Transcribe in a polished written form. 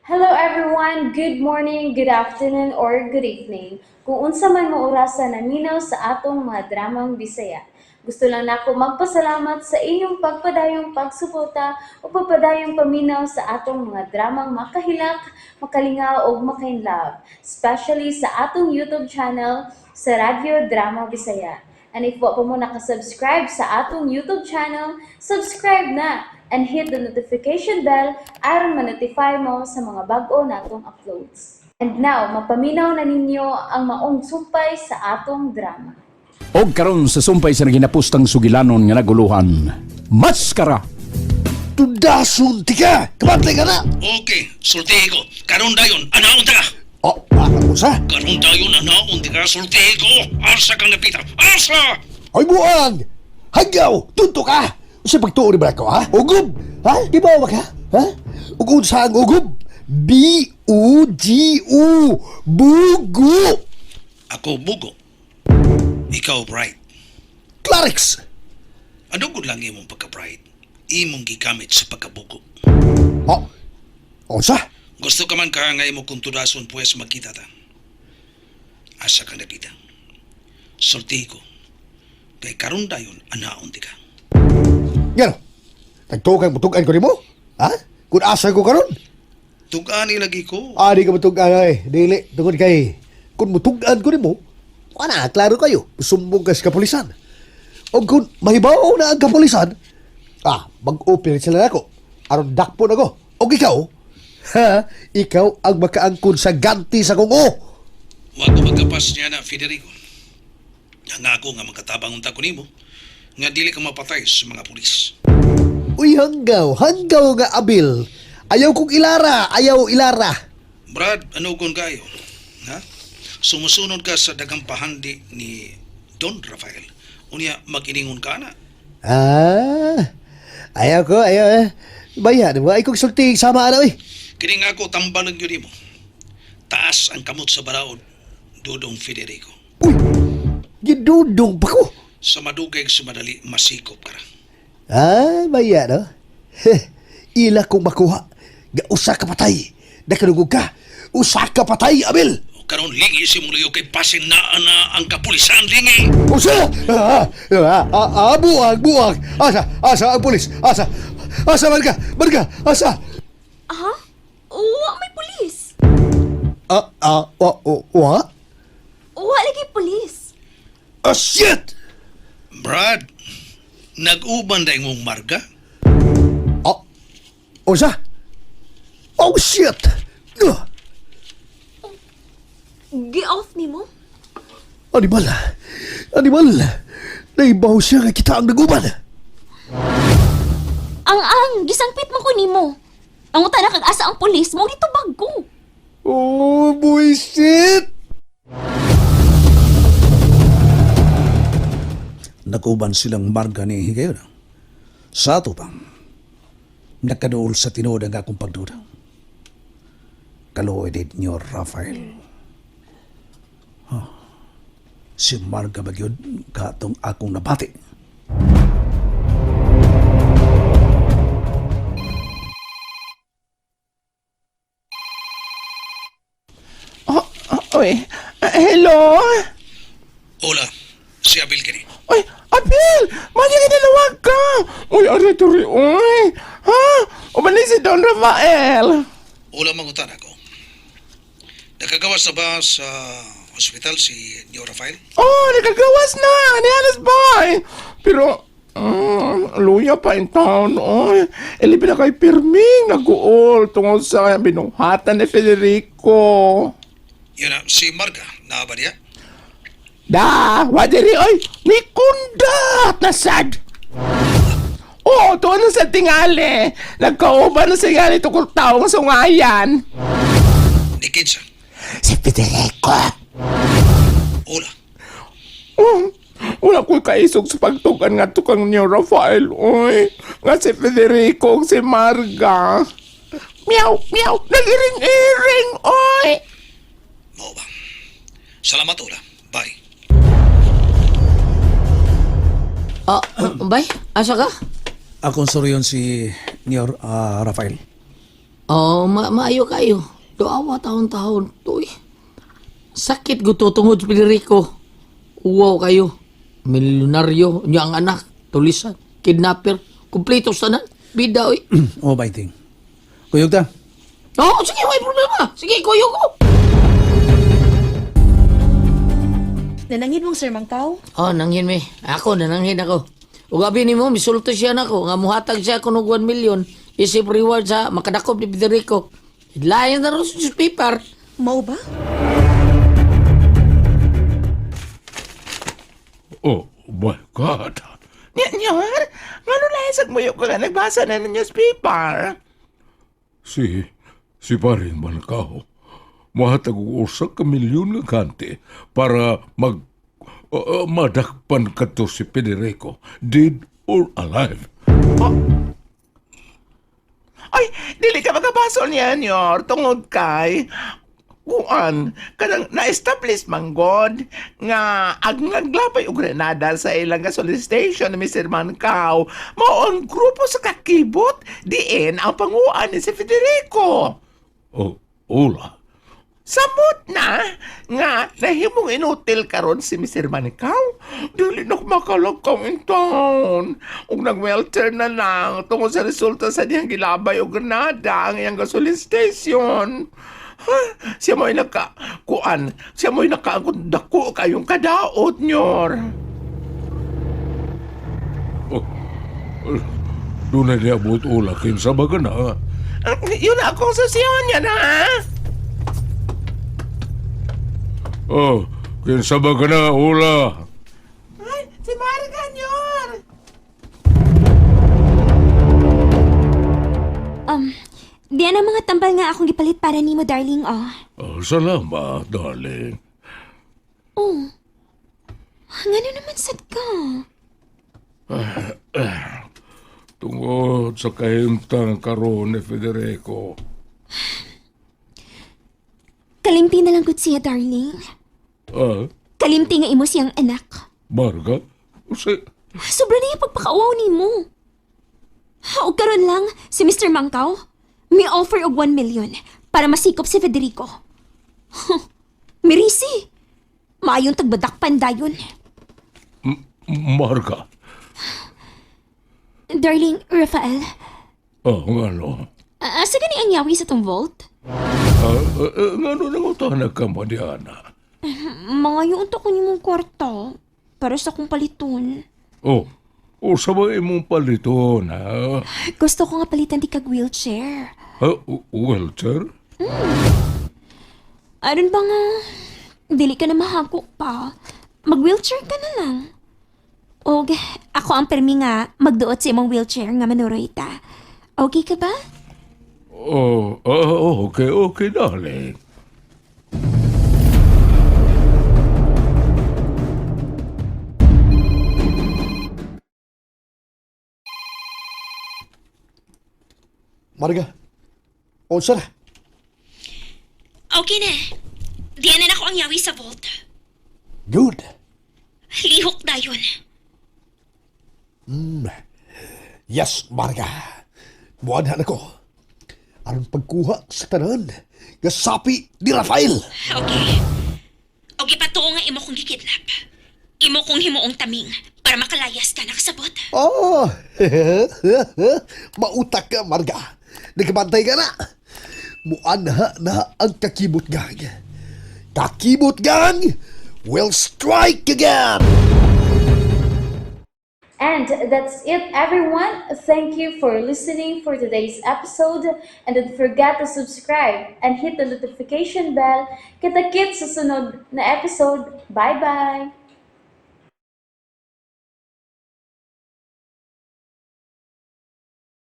Hello everyone, good morning, good afternoon, or good evening. Kung unsa man mo orasan naminaw sa atong mga dramang Bisaya. Gusto lang nako magpasalamat sa inyong pagpadayong pagsuporta o pagpadayong paminaw sa atong mga dramang makahilak, makalingaw o makainlove, especially sa atong YouTube channel sa Radyo Drama Bisaya. And if wa pa mo nakasubscribe sa atong YouTube channel, subscribe na and hit the notification bell aron ma-notify mo sa mga bag-o natong uploads. And now, mapaminaw na ninyo ang maong sumpay sa atong drama. Og karon sa sumpay sa naginapustang sugilanon nga naguluhan. Maskara! Tudasun tika! Kamatay ka na! Okay, sultihi ko. Karon dayon, anaon ta ka. Oh, baka mo sa? Karon dayon, anaon ta ka, sultihi ko. Asa kang napita? Asa! Hoy buang! Hanggaw! Tunto ka! Sa pagtuon ba ako, ha? Ugub! Ha? Di ba ka? Ha? Ugod sa ang ugub? B-U-G-U! Bugo! Ako bugo. Ikaw bright. Clarix! Ano gud lang imong pagka-bright? Imong gigamit sa pagkabugo. Oh, o sa? Gusto ka man ka nga imo kung tudason pues magkita ta. Asa kang napita? Sultihi ko. Kay karon dayon, anaon ti ka. Yan! Nagtukang butugan ko ni mo? Ha? Kung asa ko karon? Tug-ani lagi ko. Di ka butugan ay. Dili, tungod kay. Kung butugan ko ni mo, wala, klaro kayo. Sumbong ka sa kapulisan. O kung mahibaw na ang kapulisan, mag-open sila na ako. Aron dakpo na ko. O ikaw, ikaw ang makaangkon sa ganti sa kong o. Wa ko magapas niya na, Federico. Nga ako nga magkatabang unta ko nimo. Nga dili ka mapatay sa mga pulis. Uy, hanggaw nga abil. Ayaw kong ilara, ayaw ilara. Brad, ano kung kayo? Ha? Sumusunod ka sa dagang pahandi ni Don Rafael. Unya, mag-iningon ka na. Ayaw ko, ayaw. Bayan mo, ay kong sulting sama na, uy. Kini nga ako tambalan yun mo. Taas ang kamot sa baraod, Dudong Federico. Uy, gidudong pa ko. Sa madugay sumadali, masikop ka ra. Bayan, no? Ila kong makuha. Ga usa ka patay. Nakalugog ka. Usa ka patay, abil. O karon lingi si Muluyo kay pasin na ang kapulisan, lingi. Usa! Buwag. Asa ang pulis. Asa, marga. Asa. Ha? Uwa may pulis. Wa? Uwa lagi pulis. Shit! Brad, nag-uban na imong marga? Usa? Oh, shit! Gi-off ni mo? Animal! Naibaw siya nga kita ang naguban. Ang gisangpit mo ko ni mo. Ang utana kag asa ang pulis mo dito bago. Oh, buisit! Nakuban silang marga ni Higayon. Sa ato pang nakaduol sa tinuod ang akong pagduda. Kaloedid niyo, Rafael. Si Marga bagyod katong akong nabati. Hello? Hola, si Abil kini. Oy, Apil! Manya ka nalawag ka! Uy, arituri, uy! Ha? Umanay si Don Rafael! Hola, mangutan ako. Nakagawas na ba sa ospital si Neo Rafael? Oh, nagagawas na! Ni Alice Boy! Pero, luya pa in town, oy. Ilipin na kay Pirming, nag-uol tungkol sa binuhatan ni Federico. Yun na, si Marga, na ba niya? Wadiri, oy! May kundat na sad! Oo, tuwa na sa tingali. Nagkauban na sa tingali tukol tao ng sungayan. Ni Kinsa? Si Federico. Hola. Wala ko'y kaisog sa pagtugan nga tukang niyo, Rafael, oy. Nga si Federico o si Marga. Meow, meow, nag-iring-iring, oy. Mao ba? Salamat, Hola. Bye. Bay, asa ka? Akong soryon si Nior Rafael. Oh, maayo kayo. Doawa taon-taon. Uy, sakit gusto tungod sa Federico. Uwaw kayo. Milyonaryo niya ang anak. Tulisan. Kidnapper. Kumpleto sana. Bida, uy. O, baiting. Kuyog ta. Oh, sige, may problema. Sige, kuyo ko. Nanangin mong Sir Mangkaw? Oh, nanghin mi. Ako, nananghin ako. Ugabi ni mo, misulto siya na ko. Nga muhatag siya ko ng 1 million. Isip reward sa makadakop ni Federico. Layan na rin sa newspaper. Mao ba? Oh my God. Nyanyor, ngano layasag mo yung ka nagbasa na ng newspaper? Si paring Malakaw. Mahatag og usa ka milyon nga kante para madakpan kadto si Federico, dead or alive. Ay, dili ka magabasol niyan, yor, tungod kay kuan kanang na-establish manggod nga ag naglapay og Grenada sa ilang gasoline station ni Mr. Mancao mao ang grupo sa kakibot diin ang panguan ni si Federico. Oh, Ola. Samot na nga nahimong inutil karon si Mr. Mancao. Dili na makalagkaw in town. Ug nag-welter na lang tungod sa resulta sa diyang gilabay og Grenada ang iyang gasoline station. Siya mo'y nakakuan. Siya mo'y nakaagundako kayong kadaot, nyor. Doon na niabot Ola, kinsa ba ka na? Yun na akong sasyon niya na. Oh, kinsa ba ka na, Ola? Ay, si Marga, nyor. Diyan ang mga tambal nga akong gipalit para nimo, darling, oh. Oh, salamat, darling. Oh. Ngano naman sad ka? Tungod sa kahimtang karon ni Federico. Kalimti na lang gud siya, darling. Ah, Kalimti nga imo siyang anak. Marga? Sobra na yung pagpakauaw nimo. O karon lang, si Mr. Mangkaw, may offer og 1 million para masikop si Federico. Mirisi, maayong tagbadakpan dayon. Marga? Darling, Rafael, Oh, ngano? asa gani ang yawi sa tong vault? Ngano nang utahan ka mo, Diana? Mga yun to ko nimong kwarta para sa kong paliton. Oh, sabay mong paliton, ha? Gusto ko nga palitan di kag wheelchair. Wheelchair? Aron ba nga, dili ka na mahagok pa. Mag-wheelchair ka na lang. Og ako ang permi nga magduot sa imong wheelchair nga manuroy ta. Okay ka ba? Okay, darling. Marga, unsa na? Okay na. Diyan na ako ang yawi sa vault. Good. Lihok dayon. Yes, Marga. Buwan na ko. Aron pagkuha sa tanan, nga sapi ni Rafael. Okay. Og ipatuo nga imo kong gikidnap. Imo kong himuong taming para makalayas ka nakasabot. Oh, mautak ka, Marga. Nagkabantay ka na. Muanha na ang kakibot gang. Kakibot gang will strike again! And that's it, everyone. Thank you for listening for today's episode. And don't forget to subscribe and hit the notification bell. Kita-kits sa sunod na episode. Bye-bye!